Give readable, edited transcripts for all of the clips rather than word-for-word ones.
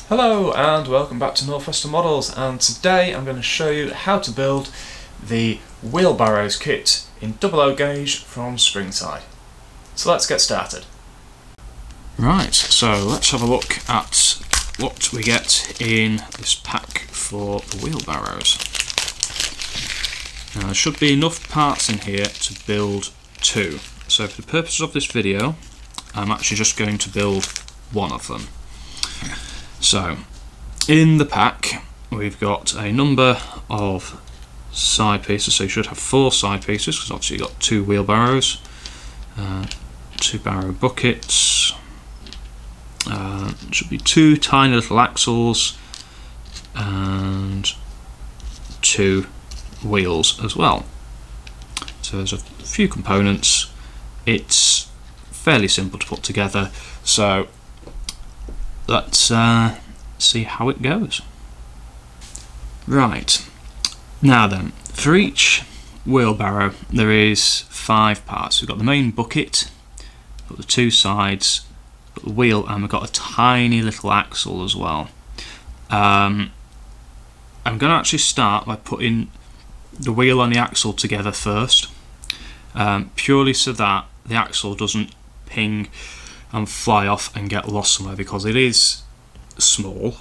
Hello and welcome back to Northwestern Models, and today I'm going to show you how to build the wheelbarrows kit in 00 gauge from Springside. So let's get started. Right, so let's have a look at what we get in this pack for the wheelbarrows. Now there should be enough parts in here to build two. So for the purposes of this video, I'm actually just going to build one of them. So, in the pack we've got a number of side pieces, so you should have 4 side pieces because obviously you've got 2 wheelbarrows, 2 barrow buckets, should be 2 tiny little axles and 2 wheels as well. So there's a few components. It's fairly simple to put together, so let's see how it goes. Right, now then, for each wheelbarrow there is 5 parts. We've got the main bucket, got the 2 sides, got the wheel, and we've got a tiny little axle as well. I'm going to actually start by putting the wheel and the axle together first, purely so that the axle doesn't ping and fly off and get lost somewhere, because it is small,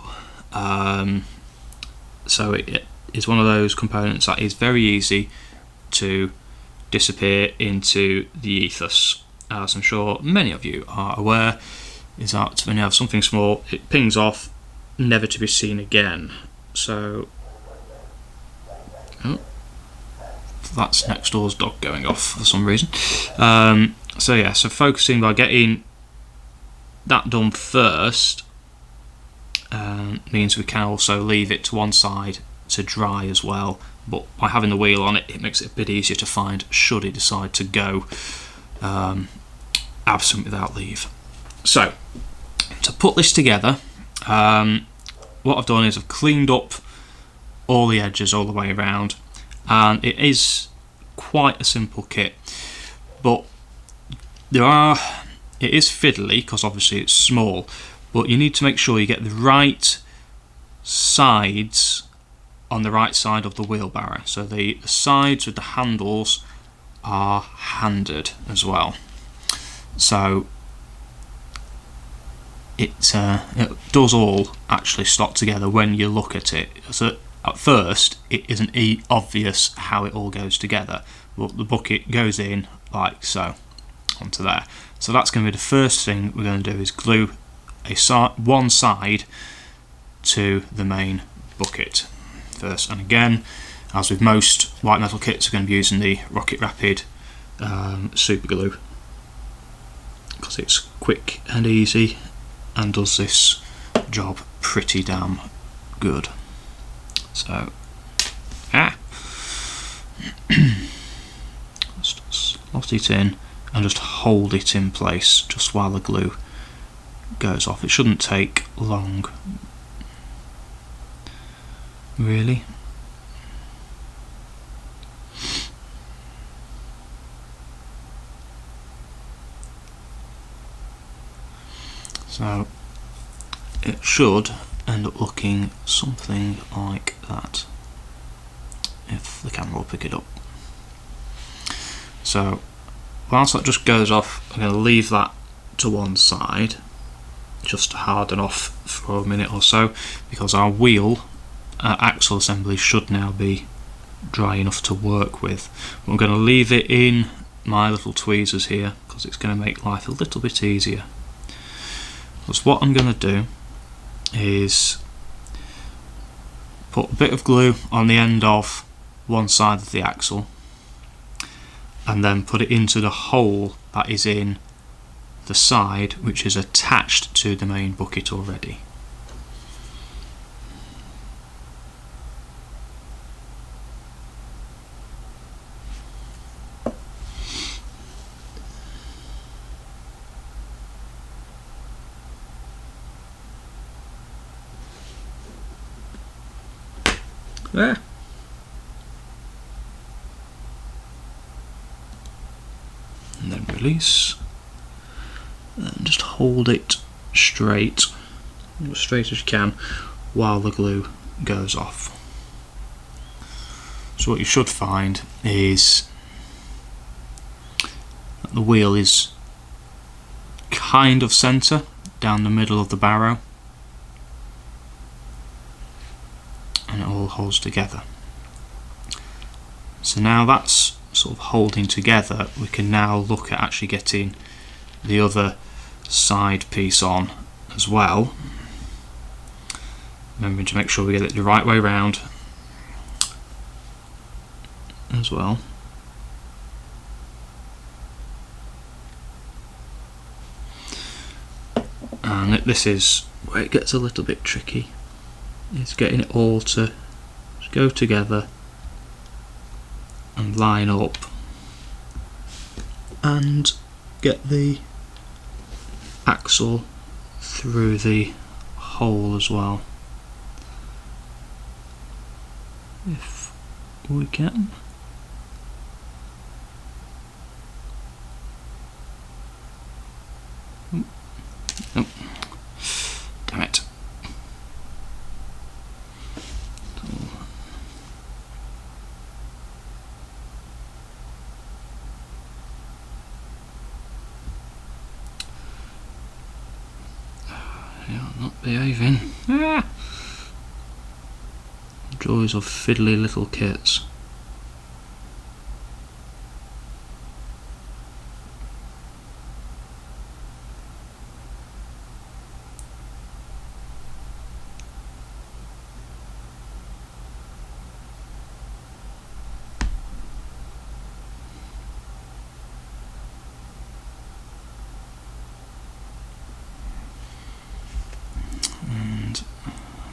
so it is one of those components that is very easy to disappear into the ethos. As I'm sure many of you are aware, is that when you have something small, it pings off, never to be seen again. So that's next door's dog going off for some reason. So yeah, so focusing by getting that done first means we can also leave it to one side to dry as well, but by having the wheel on it, it makes it a bit easier to find should it decide to go absent without leave. So to put this together, what I've done is I've cleaned up all the edges all the way around, and it is quite a simple kit, but it is fiddly because obviously it's small, but you need to make sure you get the right sides on the right side of the wheelbarrow. So the sides with the handles are handed as well, so it does all actually slot together when you look at it. So at first it isn't obvious how it all goes together, but the bucket goes in like so onto there. So that's going to be the first thing we're going to do, is glue one side to the main bucket first. And again, as with most white metal kits, we're going to be using the Rocket Rapid super glue because it's quick and easy and does this job pretty damn good. So just slot it in and just hold it in place just while the glue goes off. It shouldn't take long, really. So it should end up looking something like that, if the camera will pick it up. So whilst that just goes off, I'm going to leave that to one side just to harden off for a minute or so, because our wheel axle assembly should now be dry enough to work with. I'm going to leave it in my little tweezers here because it's going to make life a little bit easier. Because what I'm going to do is put a bit of glue on the end of one side of the axle and then put it into the hole that is in the side which is attached to the main bucket already. There. And then release, and just hold it straight as straight as you can while the glue goes off. So what you should find is that the wheel is kind of centre down the middle of the barrow, and it all holds together. So now that's sort of holding together, we can now look at actually getting the other side piece on as well, remembering to make sure we get it the right way round as well. And this is where it gets a little bit tricky, is getting it all to go together and line up and get the axle through the hole as well, if we can. Oh, damn it. Yeah, not behaving. Ah. Joys of fiddly little kits.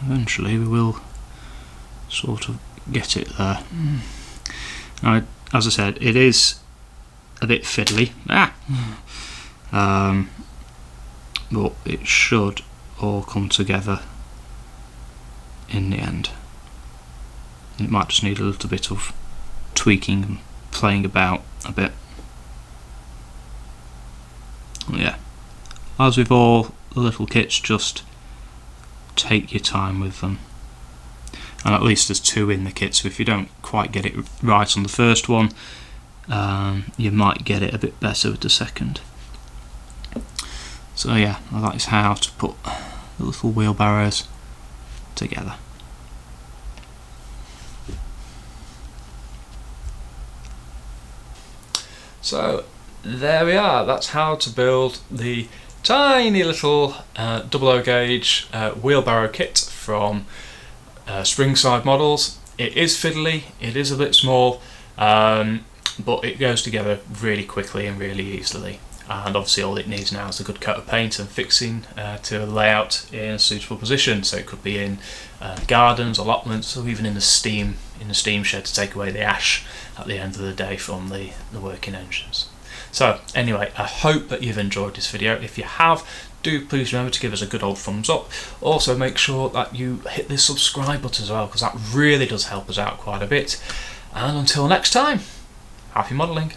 Eventually we will sort of get it there. Now, as I said, it is a bit fiddly, but it should all come together in the end. It might just need a little bit of tweaking and playing about a bit. Yeah, as with all the little kits, just take your time with them, and at least there's two in the kit, so if you don't quite get it right on the first one, you might get it a bit better with the second. So yeah, that is how to put the little wheelbarrows together. So there we are, that's how to build the tiny little 00 gauge wheelbarrow kit from Springside models. It is fiddly, it is a bit small, but it goes together really quickly and really easily. And obviously all it needs now is a good coat of paint and fixing to lay out in a suitable position. So it could be in gardens, allotments, or even in the steam shed to take away the ash at the end of the day from the working engines. So anyway, I hope that you've enjoyed this video. If you have, do please remember to give us a good old thumbs up. Also make sure that you hit the subscribe button as well, because that really does help us out quite a bit. And until next time, happy modelling.